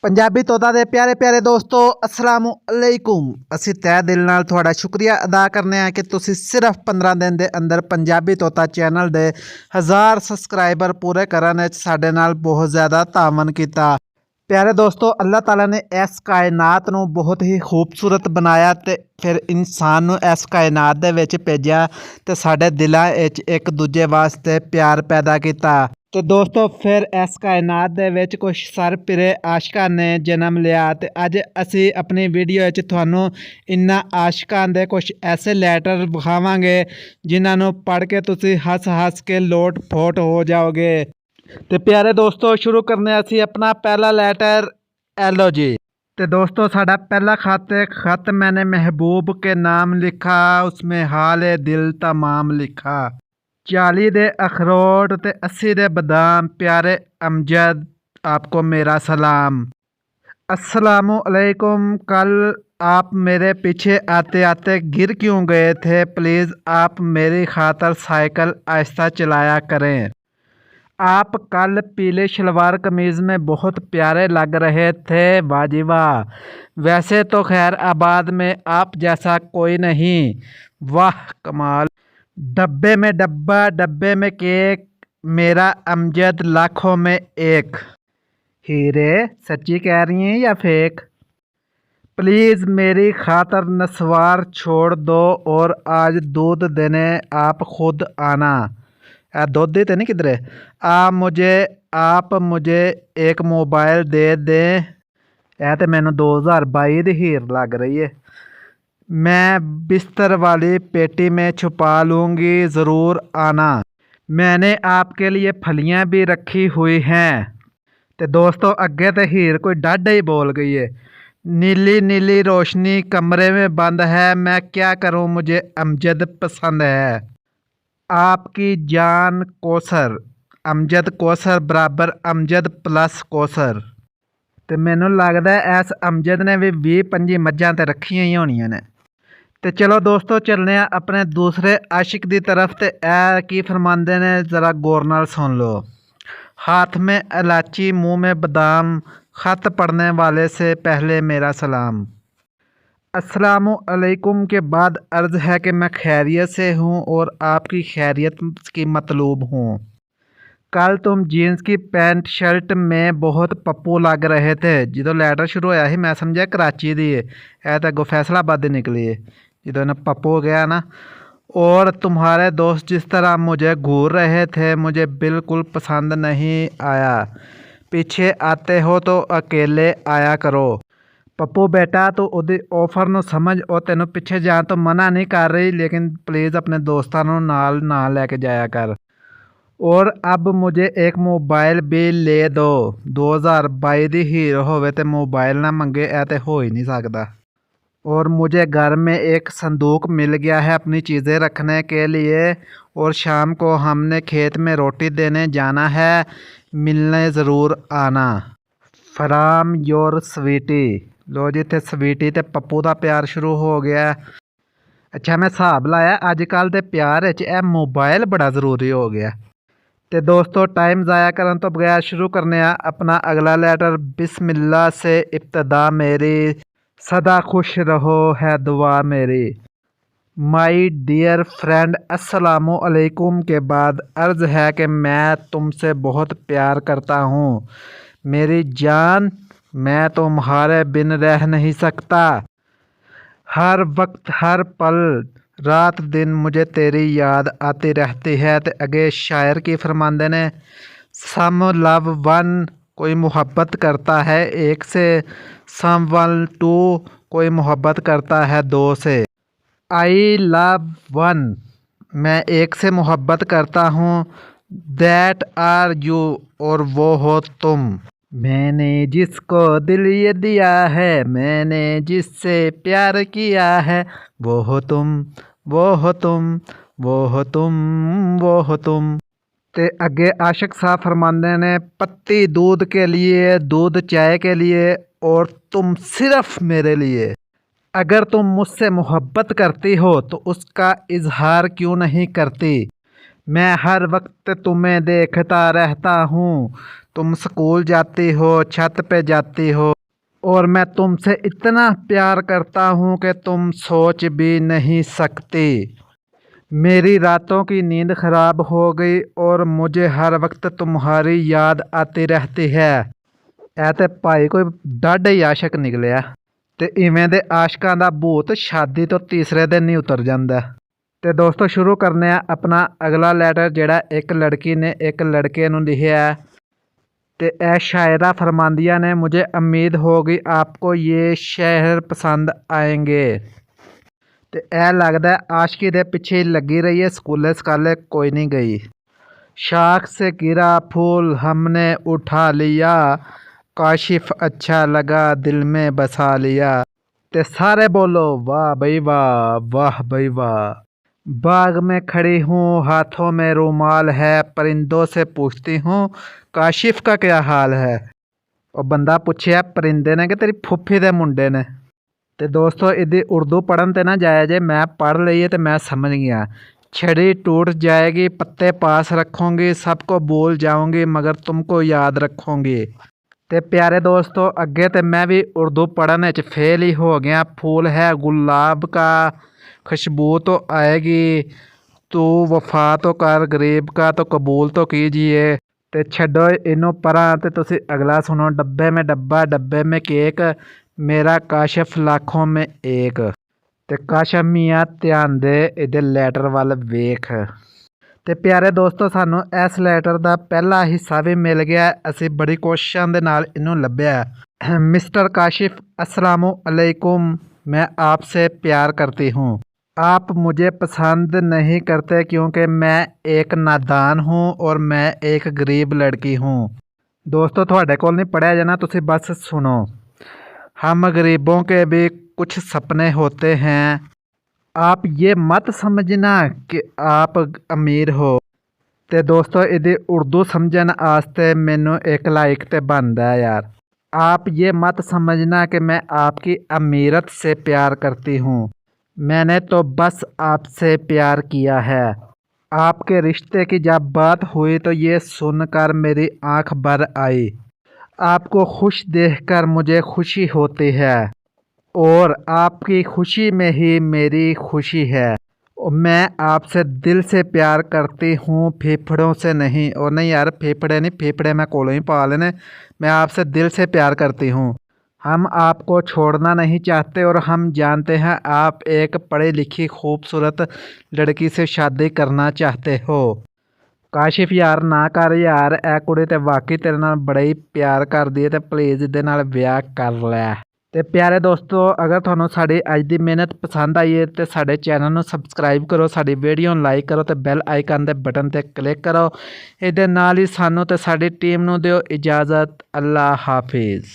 पंजाबी तोता दे प्यारे प्यारे दोस्तों अस्सलामु अलैकुम। ਅਸੀਂ ਤਹਿ ਦਿਲ ਨਾਲ ਤੁਹਾਡਾ ਸ਼ੁਕਰੀਆ ਅਦਾ ਕਰਨੇ ਆ ਕਿ ਤੁਸੀਂ ਸਿਰਫ 15 ਦਿਨ ਦੇ ਅੰਦਰ ਪੰਜਾਬੀ ਤੋਤਾ ਚੈਨਲ ਦੇ 1000 ਸਬਸਕ੍ਰਾਈਬਰ ਪੂਰੇ ਕਰਨ ਵਿੱਚ ਸਾਡੇ ਨਾਲ ਬਹੁਤ ਜ਼ਿਆਦਾ ਤਾਮਨ ਕੀਤਾ। प्यारे दोस्तों अल्लाह ताला ने इस कायनात ਨੂੰ बहुत ही खूबसूरत बनाया ਤੇ ਫਿਰ ਇਨਸਾਨ ਨੂੰ ਇਸ ਕਾਇਨਾਤ ਦੇ ਵਿੱਚ ਭੇਜਿਆ ਤੇ ਸਾਡੇ ਦਿਲਾਂ ਵਿੱਚ ਇੱਕ ਦੂਜੇ ਵਾਸਤੇ ਪਿਆਰ ਪੈਦਾ ਕੀਤਾ। ਤੇ ਦੋਸਤੋ ਫਿਰ ਇਸ ਕਾਇਨਾਤ ਦੇ ਵਿੱਚ ਕੁਝ ਸਰਪਿਰੇ ਆਸ਼ਿਕਾਂ ਨੇ ਜਨਮ ਲਿਆ ਤੇ ਅੱਜ ਅਸੀਂ ਆਪਣੀ ਵੀਡੀਓ ਵਿੱਚ ਤੁਹਾਨੂੰ ਇਨ੍ਹਾਂ ਆਸ਼ਿਕਾਂ ਦੇ ਕੁਝ ਐਸੇ ਲੈਟਰ ਵਿਖਾਵਾਂਗੇ ਜਿਨ੍ਹਾਂ ਨੂੰ ਪੜ੍ਹ ਕੇ ਤੁਸੀਂ ਹੱਸ ਕੇ ਲੋਟ ਪੋਟ ਹੋ ਜਾਓਗੇ। तो प्यारे दोस्तों शुरू करने असी अपना पहला लैटर एलो जी। तो दोस्तों साड़ा पहला खत मैंने महबूब के नाम लिखा, उसमें हाल दिल तमाम लिखा। 40 दे अखरोट ते 80 दे बादाम, प्यारे अमजद आपको मेरा सलाम। अस्सलामु अलैकुम। कल आप मेरे पीछे आते आते गिर क्यों गए थे? प्लीज़ आप मेरी खातर साइकिल आहिस्ता चलाया करें। आप कल पीले शलवार कमीज़ में बहुत प्यारे लग रहे थे, वाजिवाह। वैसे तो खैर आबाद में आप जैसा कोई नहीं, वाह कमाल। डब्बे में डब्बा, डब्बे में केक, मेरा अमजद लाखों में एक। हीरे सच्ची कह रही हैं या फेक? प्लीज़ मेरी खातर नस्वार छोड़ दो और आज दूध देने आप खुद आना। दूध तो नहीं किधर आप मुझे एक मोबाइल दे दें। यह तो मैंने 2022 की हीर लग रही है। मैं बिस्तर वाली पेटी में छुपा लूँगी, ज़रूर आना। मैंने आपके लिए फलियाँ भी रखी हुई हैं। तो दोस्तों अगे तो हीर कोई डाढ़ा ही बोल गई है। नीली नीली रोशनी कमरे में बंद है, मैं क्या करूँ, मुझे अमजद पसंद है। आपकी जान कौसर, अमजद कौसर बराबर अमजद प्लस कौसर। तो मैनू लगता है इस अमजद ने भी 20-25 मझां तो रखियां ही होनियां ने। तो चलो दोस्तों चलने अपने दूसरे आशिक की तरफ। तो ऐ की फरमाते ने ज़रा गौर नाल सुन लो। हाथ में इलायची, मुँह में बादाम, ख़त पढ़ने वाले से पहले मेरा सलाम। अस्सलामु अलैकुम के बाद अर्ज़ है कि मैं खैरियत से हूँ और आपकी खैरियत की मतलूब हूँ। कल तुम जीन्स की पैंट शर्ट में बहुत पप्पू लग रहे थे। जो लैटर शुरू होया ही मैं समझा कराची दी है, तो अगों फैसलाबाद निकली है जो इन्हें पप्पू गया ना। और तुम्हारे दोस्त जिस तरह मुझे घूर रहे थे मुझे बिल्कुल पसंद नहीं आया। पीछे आते हो तो अकेले आया करो। पप्पू बेटा तो उदी ऑफर ਨੂੰ समझ और तेनों पिछे जाने तो मना नहीं कर रही, लेकिन प्लीज़ अपने दोस्तों नाल ना लेके जाया कर। और अब मुझे एक मोबाइल भी ले दो। 2022 की हीर होवे ते मोबाइल ना मंगे, ऐ ते हो ही नहीं सकता। और मुझे घर में एक संदूक मिल गया है अपनी चीज़ें रखने के लिए। और शाम को हमने खेत में रोटी देने जाना है, मिलने ज़रूर आना। From your Sweety. लो जी इत्थे स्वीटी ते पप्पू का प्यार शुरू हो गया। अच्छा मैं हिसाब लाया अजकल के प्यार यह मोबाइल बड़ा ज़रूरी हो गया। तो दोस्तों टाइम ज़ाया करने तो बगैर शुरू करने अपना अगला लेटर। बिस्मिल्लाह से इब्तदा मेरी, सदा खुश रहो है दुआ मेरी। माई डियर फ्रेंड अस्सलामु अलैकुम के बाद अर्ज़ है कि मैं तुमसे बहुत प्यार करता हूँ मेरी जान। मैं तुम्हारे बिन रह नहीं सकता। हर वक्त हर पल रात दिन मुझे तेरी याद आती रहती है। तो अगे शायर की फरमांदे ने सम लव वन, कोई मोहब्बत करता है एक से। सम वन टू, कोई मोहब्बत करता है दो से। आई लव वन, मैं एक से मोहब्बत करता हूँ। दैट आर यू, और वो हो तुम। मैंने जिसको दिल ये दिया है, मैंने जिससे प्यार किया है, वो हो तुम, वो हो तुम, वो हो तुम, वो हो तुम। ते अगे आशिक साहब फरमाते ने पत्ती दूध के लिए, दूध चाय के लिए, और तुम सिर्फ मेरे लिए। अगर तुम मुझसे मोहब्बत करती हो तो उसका इजहार क्यों नहीं करती? मैं हर वक्त तुम्हें देखता रहता हूँ, तुम स्कूल जाती हो, छत पे जाती हो, और मैं तुमसे इतना प्यार करता हूँ कि तुम सोच भी नहीं सकती। मेरी रातों की नींद खराब हो गई और मुझे हर वक्त तुम्हारी याद आती रहती है। ਇਹ ਤੇ ਭਾਈ ਕੋਈ ਡਾਢਾ ਹੀ ਆਸ਼ਕ ਨਿਕਲਿਆ। ਤੇ ਇਵੇਂ ਦੇ ਆਸ਼ਕਾਂ ਦਾ ਭੂਤ ਸ਼ਾਦੀ ਤੋਂ ਤੀਸਰੇ ਦਿਨ ਹੀ ਉਤਰ ਜਾਂਦਾ। ਤੇ ਦੋਸਤੋ ਸ਼ੁਰੂ ਕਰਨੇ ਆ ਆਪਣਾ ਅਗਲਾ ਲੈਟਰ, ਜਿਹੜਾ ਇੱਕ ਲੜਕੀ ਨੇ ਇੱਕ ਲੜਕੇ ਨੂੰ ਲਿਖਿਆ ਹੈ। ਤੇ ਇਹ ਸ਼ਾਇਰਾ ਫਰਮਾਂਦੀਆਂ ਨੇ, ਮੁਝੇ ਉਮੀਦ ਹੋ ਗਈ ਆਪਕੋ ਇਹ ਸ਼ਹਿਰ ਪਸੰਦ ਆएंगे। ਤੇ ਇਹ ਲੱਗਦਾ ਆਸ਼ਕੀ ਦੇ ਪਿੱਛੇ ਹੀ ਲੱਗੀ ਰਹੀ ਹੈ, ਸਕੂਲੇ ਸਕਾਲੇ ਕੋਈ ਨਹੀਂ ਗਈ। शाख से गिरा फूल हमने उठा लिया, काशिफ अच्छा लगा दिल में बसा लिया। ते सारे बोलो वाह भाई वाह, वाह भाई वाह। बाग में खड़ी हूँ हाथों में रुमाल है, परिंदों से पूछती हूँ काशिफ का क्या हाल है। और बंदा पूछया परिंदे ने कि तेरी फुफी दे मुंडे ने। ਤੇ ਦੋਸਤੋ ਇਹਦੀ ਉਰਦੂ ਪੜ੍ਹਨ ਤੇ ਨਾ ਜਾਇਆ ਜੇ, ਮੈਂ ਪੜ੍ਹ ਲਈ ਹੈ ਤੇ मैं समझ गया। छड़ी टूट जाएगी पत्ते पास रखूँगी, सबको भूल जाऊँगी मगर तुमको याद रखूँगी। ਤੇ प्यारे दोस्तों ਅੱਗੇ ਤੇ मैं भी उर्दू पढ़ने च फेल ही हो गया। फूल है गुलाब का खुशबू तो आएगी, तू वफा तो कर गरीब का तो कबूल तो कीजिए। ਤੇ ਛੱਡੋ ਇਹਨੂੰ ਪਰਾਂ ਤੇ ਤੁਸੀਂ ਅਗਲਾ ਸੁਣੋ। डब्बे में डब्बा डब्बे में केक, मेरा काशिफ लाखों में एक। ਤੇ ਕਾਸ਼ਿਫ ਮੀਆਂ ਧਿਆਨ ਦੇ ਇਹਦੇ ਲੈਟਰ ਵੱਲ ਵੇਖ। ਤੇ ਪਿਆਰੇ ਦੋਸਤੋ ਸਾਨੂੰ ਇਸ ਲੈਟਰ ਦਾ ਪਹਿਲਾ ਹਿੱਸਾ ਵੀ ਮਿਲ ਗਿਆ। ਅਸੀਂ ਬੜੀ ਕੋਸ਼ਿਸ਼ਾਂ ਦੇ ਨਾਲ ਇਹਨੂੰ ਲੱਭਿਆ। मिस्टर काशिफ अस्सलामु अलैकुम, मैं आपसे प्यार करती हूँ। आप मुझे पसंद नहीं करते क्योंकि मैं एक नादान हूँ और मैं एक गरीब लड़की हूँ। दोस्तों ਤੁਹਾਡੇ ਕੋਲ नहीं पढ़िया जाना, तुसी बस सुनो। हम गरीबों के भी कुछ सपने होते हैं, आप ये मत समझना कि आप अमीर हो। ਤੇ ਦੋਸਤੋ ਇਹਦੀ ਉਰਦੂ ਸਮਝਣ ਆਸਤੇ ਮੈਨੂੰ ਇੱਕ ਲਾਇਕ ਤੇ ਬਣਦਾ ਹੈ यार। आप ये मत समझना कि मैं आपकी अमीरत से प्यार करती हूँ, मैंने तो बस आपसे प्यार किया है। आपके रिश्ते की जब बात हुई तो ये सुनकर मेरी आंख भर आई। आपको खुश देखकर मुझे खुशी होती है और आपकी खुशी में ही मेरी खुशी है। और मैं आपसे दिल से प्यार करती हूँ, फेफड़ों से नहीं। और नहीं यार फेफड़े नहीं, फेफड़े मैं कोलों ही पा लेने। मैं आपसे दिल से प्यार करती हूँ। हम आपको छोड़ना नहीं चाहते और हम जानते हैं आप एक पढ़ी लिखी खूबसूरत लड़की से शादी करना चाहते हो। ਕਾਸ਼ਿਫ ਯਾਰ ਨਾ ਕਰ ਯਾਰ, ਇਹ ਕੁੜੀ ਤੇ ਵਾਕਈ ਤੇਰੇ ਨਾਲ ਬੜਾ ਹੀ ਪਿਆਰ ਕਰਦੀ ਹੈ ਤੇ ਪਲੀਜ਼ ਇਹਦੇ ਨਾਲ ਵਿਆਹ ਕਰ ਲੈ। ਤੇ ਪਿਆਰੇ ਦੋਸਤੋ ਅਗਰ ਤੁਹਾਨੂੰ ਸਾਡੀ ਅੱਜ ਦੀ ਮਿਹਨਤ ਪਸੰਦ ਆਈ ਹੈ ਤੇ ਸਾਡੇ ਚੈਨਲ ਨੂੰ ਸਬਸਕ੍ਰਾਈਬ ਕਰੋ, ਸਾਡੀ ਵੀਡੀਓ ਨੂੰ ਲਾਈਕ ਕਰੋ ਤੇ ਬੈਲ ਆਈਕਨ ਦੇ ਬਟਨ ਤੇ ਕਲਿੱਕ ਕਰੋ। ਇਹਦੇ ਨਾਲ ਹੀ ਸਾਨੂੰ ਤੇ ਸਾਡੀ ਟੀਮ ਨੂੰ ਦਿਓ ਇਜਾਜ਼ਤ। ਅੱਲਾ ਹਾਫਿਜ਼।